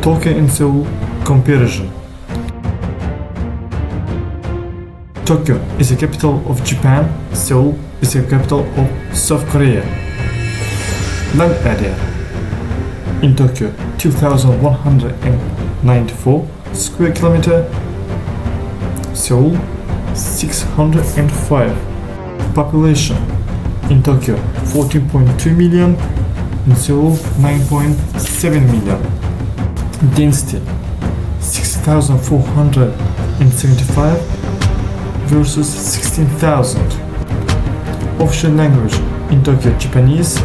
Tokyo and Seoul comparison. Tokyo is the capital of Japan. Seoul is the capital of South Korea. Land area in Tokyo 2,194 square kilometer. Seoul 605. Population in Tokyo 14.2 million. In Seoul 9.7 million. Density 6,475 versus 16,000. Official language in Tokyo Japanese.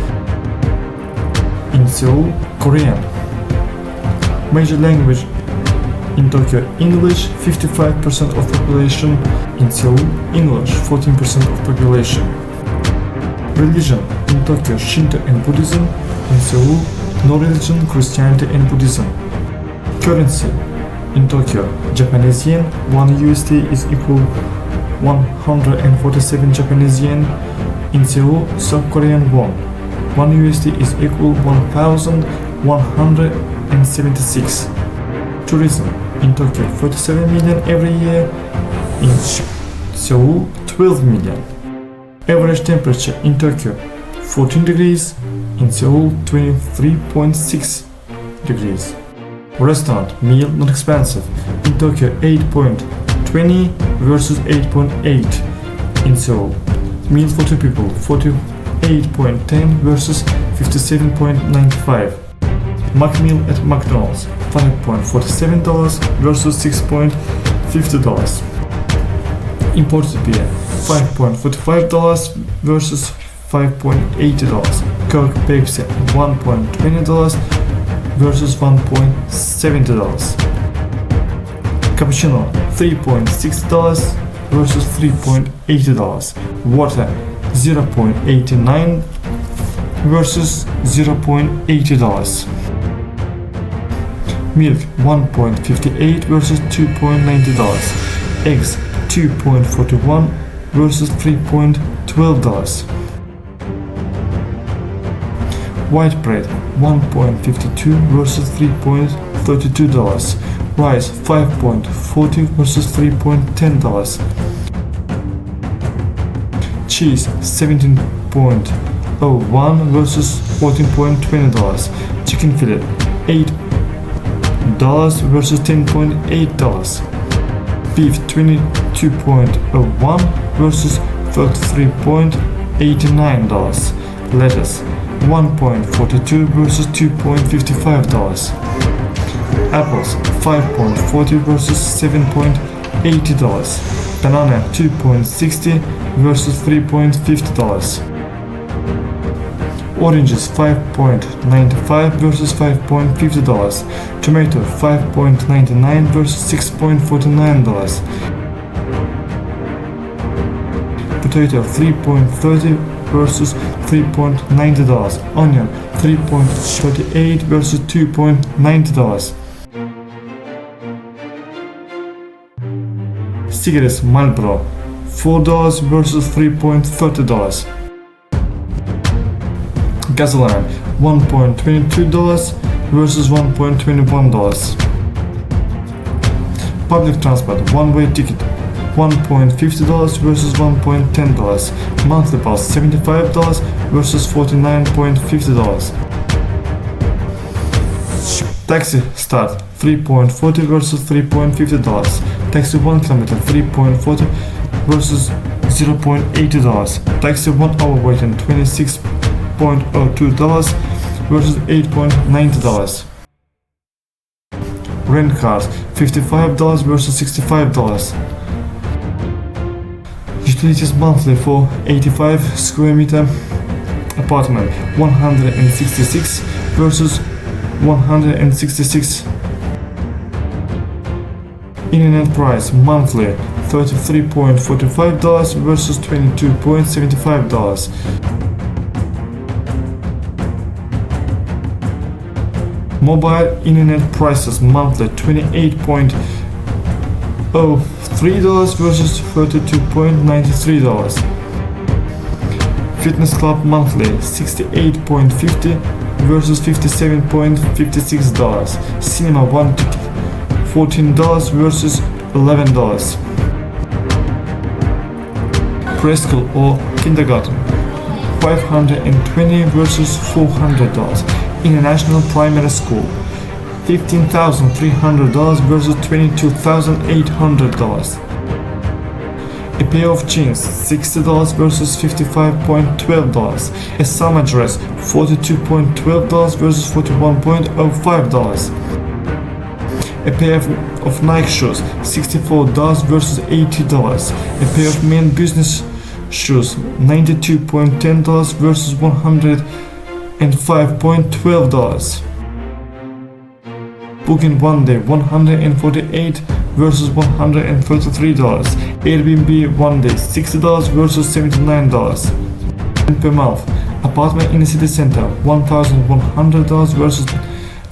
In Seoul Korean. Major language in Tokyo English 55% of population. In Seoul English 14% of population. Religion in Tokyo Shinto and Buddhism. In Seoul no religion, Christianity and Buddhism. Currency in Tokyo Japanese yen. 1 USD is equal 147 Japanese yen. In Seoul South Korean won. 1 USD is equal 1,176. Tourism in Tokyo 47 million every year. In Seoul 12 million. Average temperature in Tokyo 14 degrees. In Seoul 23.6 degrees. Restaurant meal not expensive in Tokyo 8.20 versus 8.8 in Seoul. Meal for 2 people 48.10 versus 57.95. Mac meal at McDonald's $5.47 versus $6.50. Imported beer $5.45 versus $5.80. Coke Pepsi $1.20 versus $1.70. Cappuccino $3.60 versus $3.80. Water $0.89 versus $0.80. Milk $1.58 versus $2.90. Eggs $2.41 versus $3.12. White bread $1.52 versus $3.32. Rice $5.40 versus $3.10. Cheese $17.01 versus $14.20. Chicken fillet $8 versus $10.8. Beef $22.01 versus $33.89. Lettuce $1.42 versus $2.55. Apples $5.40 versus $7.80. Banana $2.60 versus $3.50. Oranges $5.95 versus $5.50. Tomato $5.99 versus $6.49. Potato $3.30 versus $3.90. Onion $3.38 versus $2.90. Cigarettes Marlboro $4 versus $3.30. Gasoline $1.22 versus $1.21. Public transport one-way ticket $1.50 versus $1.10. Monthly pass $75 versus $49.50. Taxi start $3.40 versus $3.50. Taxi 1 kilometer $3.40 versus $0.80. Taxi 1 hour waiting $26.02 versus $8.90. Rent cars $55 versus $65. Utilities monthly for 85 square meter apartment $166 versus $166. Internet price monthly $33.45 versus $22.75. Mobile internet prices monthly $28.03 versus $32.93. Fitness club monthly $68.50 versus $57.56. Cinema 1 ticket $14 versus $11. Preschool or kindergarten $520 versus $400. International primary school $15,300 versus $22,800. A pair of jeans $60 versus $55.12. A summer dress $42.12 versus $41.05. A pair of Nike shoes $64 versus $80. A pair of men business shoes $92.10 versus $105.12. Booking one day $148 versus $133. Airbnb one day $60 versus $79. Per month. Apartment in the city center $1,100 versus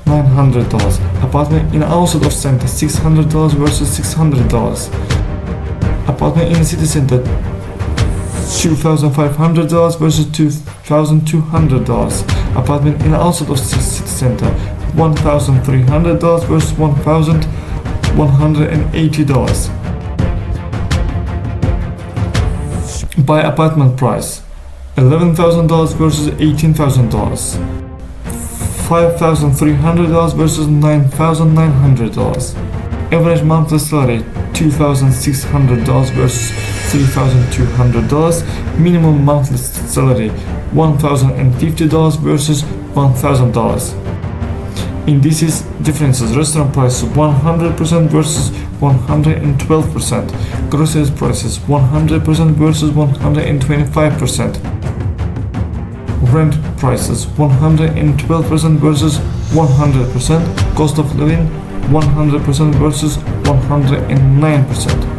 $900. Apartment in outside of center $600 versus $600. Apartment in the city center $2,500 versus $2,200. Apartment in outside of city center $1,300 versus $1,180. By apartment price $11,000 versus $18,000. $5,300 versus $9,900. Average monthly salary $2,600 versus $3,200. Minimum monthly salary $1,050 versus $1,000. Indices differences: restaurant prices 100% versus 112%. Groceries prices 100% versus 125%. Rent prices 112% versus 100%. Cost of living 100% versus 109%.